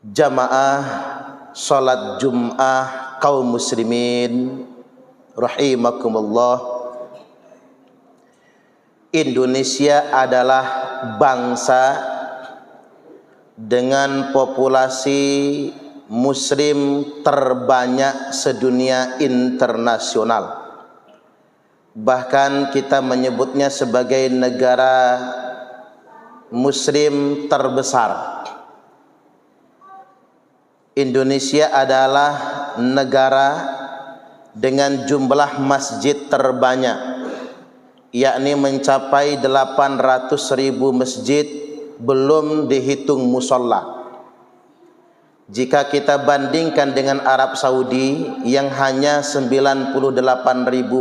jamaah salat Jum'ah kaum muslimin rahimakumullah. Indonesia adalah bangsa dengan populasi muslim terbanyak sedunia internasional. Bahkan kita menyebutnya sebagai negara muslim terbesar. Indonesia adalah negara dengan jumlah masjid terbanyak, yakni mencapai 800.000 masjid, belum dihitung musola. Jika kita bandingkan dengan Arab Saudi yang hanya 98.000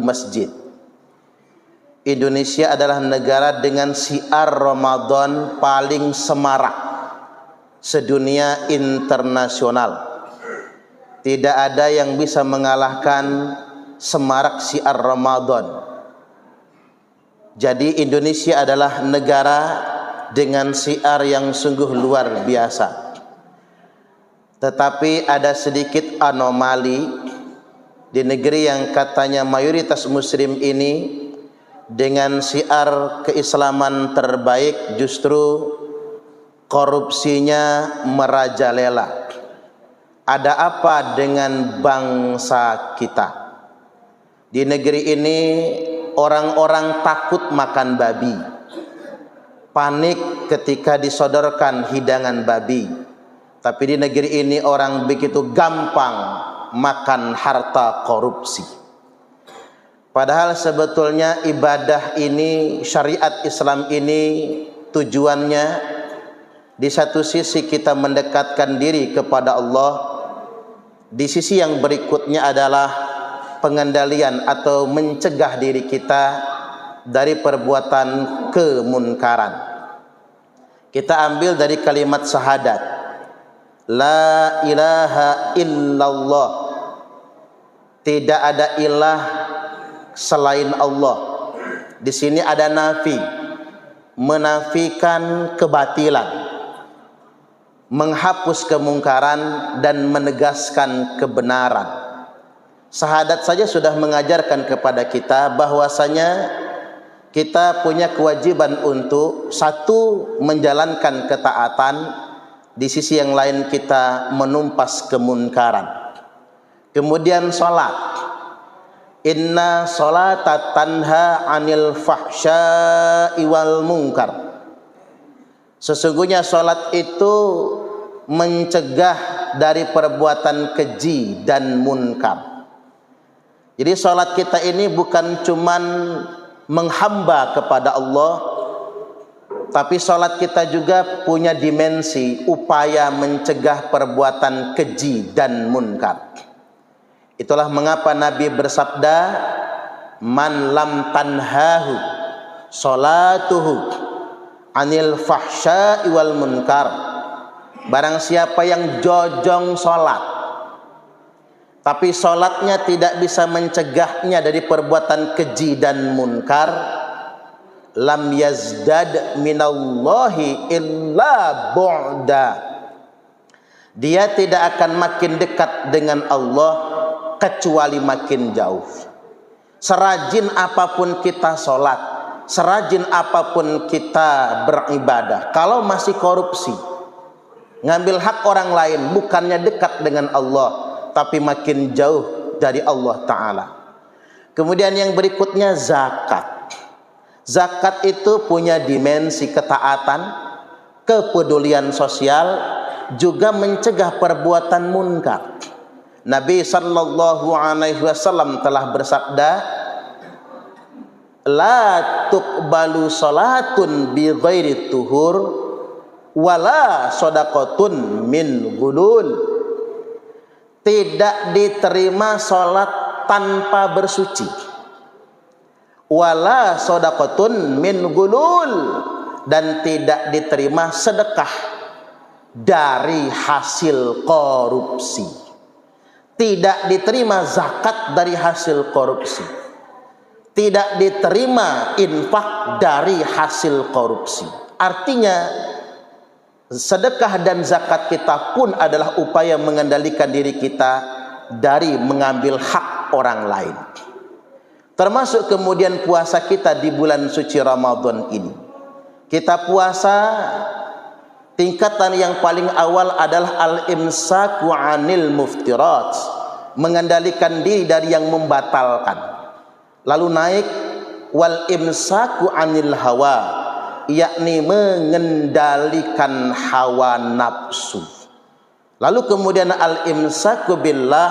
masjid, Indonesia adalah negara dengan syiar Ramadan paling semarak sedunia internasional. Tidak ada yang bisa mengalahkan semarak syiar Ramadan. Jadi Indonesia adalah negara dengan syiar yang sungguh luar biasa. Tetapi ada sedikit anomali di negeri yang katanya mayoritas muslim ini dengan syiar keislaman terbaik, justru korupsinya merajalela. Ada apa dengan bangsa kita? Di negeri ini orang-orang takut makan babi, panik ketika disodorkan hidangan babi. Tapi di negeri ini orang begitu gampang makan harta korupsi. Padahal sebetulnya ibadah ini, syariat Islam ini tujuannya di satu sisi kita mendekatkan diri kepada Allah, di sisi yang berikutnya adalah pengendalian atau mencegah diri kita dari perbuatan kemunkaran. Kita ambil dari kalimat syahadat, la ilaha illallah, tidak ada ilah selain Allah. Di sini ada nafi, menafikan kebatilan, menghapus kemungkaran dan menegaskan kebenaran. Syahadat saja sudah mengajarkan kepada kita bahwasanya kita punya kewajiban untuk satu, menjalankan ketaatan, di sisi yang lain kita menumpas kemunkaran. Kemudian salat, inna salata tanha anil fahsya'i wal munkar. Sesungguhnya salat itu mencegah dari perbuatan keji dan munkar. Jadi salat kita ini bukan cuman menghamba kepada Allah, tapi salat kita juga punya dimensi upaya mencegah perbuatan keji dan munkar. Itulah mengapa Nabi bersabda, man lam tanhahu salatuhu anil fahsya'i wal munkar. Barang siapa yang jojong salat, tapi salatnya tidak bisa mencegahnya dari perbuatan keji dan munkar, lam yazdad minallahi illa bu'da. Dia tidak akan makin dekat dengan Allah kecuali makin jauh. Serajin apapun kita sholat, serajin apapun kita beribadah, kalau masih korupsi, ngambil hak orang lain, bukannya dekat dengan Allah, tapi makin jauh dari Allah Ta'ala. Kemudian yang berikutnya zakat. Zakat itu punya dimensi ketaatan, kepedulian sosial, juga mencegah perbuatan munkar. Nabi sallallahu alaihi wasallam telah bersabda, la tuqbalu salatun bi ghairi tuhur wala shadaqatun min ghulul. Tidak diterima salat tanpa bersuci, wala shadaqatun min ghulul, dan tidak diterima sedekah dari hasil korupsi. Tidak diterima zakat dari hasil korupsi, tidak diterima infak dari hasil korupsi. Artinya sedekah dan zakat kita pun adalah upaya mengendalikan diri kita dari mengambil hak orang lain. Termasuk kemudian puasa kita di bulan suci Ramadan ini. Kita puasa, tingkatan yang paling awal adalah al-imsaku 'anil muftirat, mengendalikan diri dari yang membatalkan. Lalu naik wal imsaku 'anil hawa, yakni mengendalikan hawa nafsu. Lalu kemudian al-imsaku billah,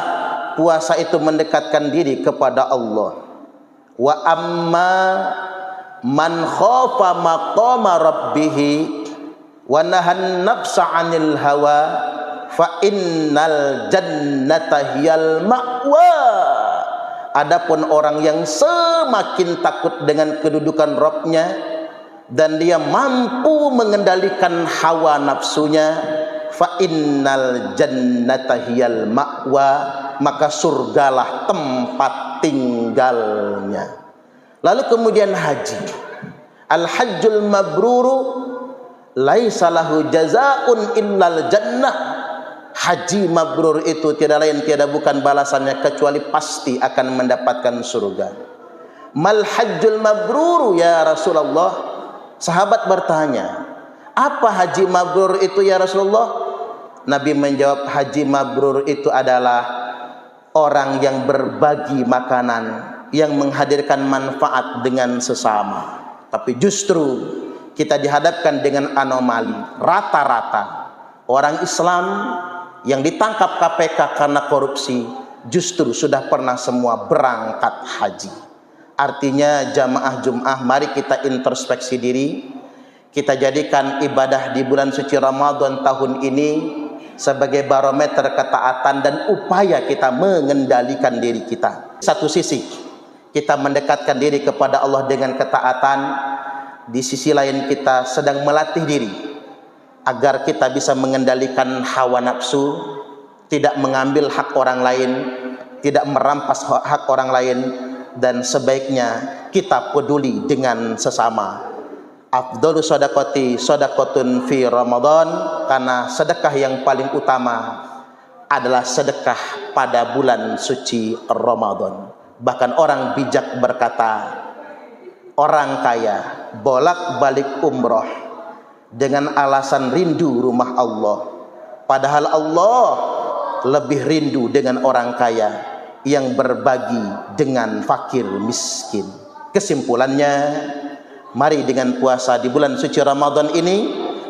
puasa itu mendekatkan diri kepada Allah. Wa amma man khafa maqama rabbih wa nahan nafsa 'anil hawa fa innal jannata hiyal ma'wa. Adapun orang yang semakin takut dengan kedudukan Rabbnya dan dia mampu mengendalikan hawa nafsunya, fa innal jannata hiyal ma'wa, maka surgalah tempat tinggalnya. Lalu kemudian haji. Al-hajjul mabruru laisa lahu jazaa'un illal jannah. Haji mabrur itu tiada lain tiada bukan balasannya kecuali pasti akan mendapatkan surga. Mal hajjul mabruru ya Rasulullah? Sahabat bertanya, apa haji mabrur itu ya Rasulullah? Nabi menjawab, haji mabrur itu adalah orang yang berbagi makanan, yang menghadirkan manfaat dengan sesama. Tapi justru kita dihadapkan dengan anomali. Rata-rata orang Islam yang ditangkap KPK karena korupsi justru sudah pernah semua berangkat haji. Artinya jamaah Jum'ah, mari kita introspeksi diri. Kita jadikan ibadah di bulan suci Ramadan tahun ini sebagai barometer ketaatan dan upaya kita mengendalikan diri kita. Satu sisi kita mendekatkan diri kepada Allah dengan ketaatan, di sisi lain kita sedang melatih diri agar kita bisa mengendalikan hawa nafsu, tidak mengambil hak orang lain, tidak merampas hak orang lain, dan sebaiknya kita peduli dengan sesama. Afdhalu shadaqati shadaqatun fi Ramadan, karena sedekah yang paling utama adalah sedekah pada bulan suci Ramadan. Bahkan orang bijak berkata, orang kaya bolak-balik umroh dengan alasan rindu rumah Allah, padahal Allah lebih rindu dengan orang kaya yang berbagi dengan fakir miskin. Kesimpulannya, mari dengan puasa di bulan suci Ramadan ini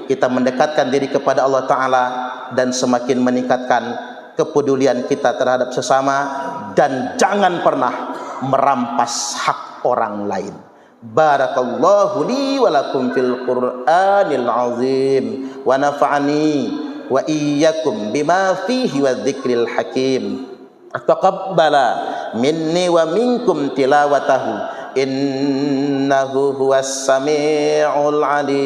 kita mendekatkan diri kepada Allah Ta'ala dan semakin meningkatkan kepedulian kita terhadap sesama, dan jangan pernah merampas hak orang lain. Barakallahu li wa lakum fil Qur'anil azim wa nafa'ani wa iyyakum bima fihi wa dzikril hakim. Taqabbala minni wa minkum tilawatahu innahu huwas sami'ul alim.